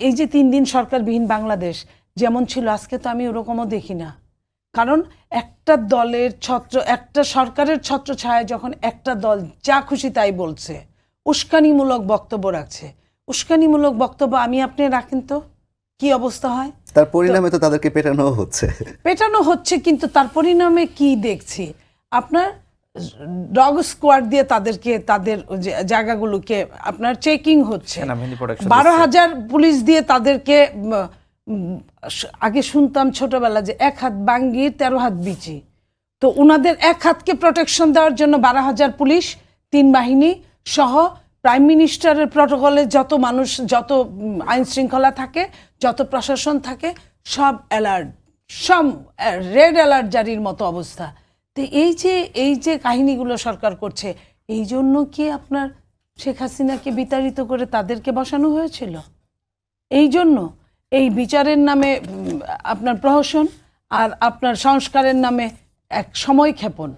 এই যে 3 দিন সরকারবিহীন বাংলাদেশ যেমন ছিল, আজকে তো আমি ওরকমও দেখি না। কারণ একটা দলের একটা সরকারের ছত্রছায়ায় যখন একটা দল যা খুশি তাই বলছে, উস্কানিমূলক বক্তব্য রাখছে, উস্কানিমূলক বক্তব্য আমি আপনি রাখেন তো কি অবস্থা হয়। তার পরিণামে তো তাদেরকে পেটানো হচ্ছে। কিন্তু তার পরিণামে কি দেখছি, আপনার ডগ স্কোয়াড দিয়ে তাদেরকে তাদের জায়গাগুলোকে আপনার চেকিং হচ্ছে, 12,000 পুলিশ দিয়ে তাদেরকে। আগে শুনতাম ছোটবেলা যে 1 হাত বাঙ্গির 13 হাত বিচি, তো উনাদের 1 হাতকে প্রোটেকশন দেওয়ার জন্য 12,000 পুলিশ, 3 বাহিনী সহ প্রাইম মিনিস্টারের প্রটোকলে যত মানুষ, যত আইন শৃঙ্খলা থাকে, যত প্রশাসন থাকে, সব অ্যালার্ট, সব রেড অ্যালার্ট জারির মতো অবস্থা। তো এই যে কাহিনীগুলো সরকার করছে, এই জন্য কি আপনার শেখ হাসিনাকে বিতাড়িত করে তাদেরকে বসানো হয়েছিল? এই জন্য এই বিচারের নামে আপনার প্রহসন আর আপনার সংস্কারের নামে এক সময়ক্ষেপণ।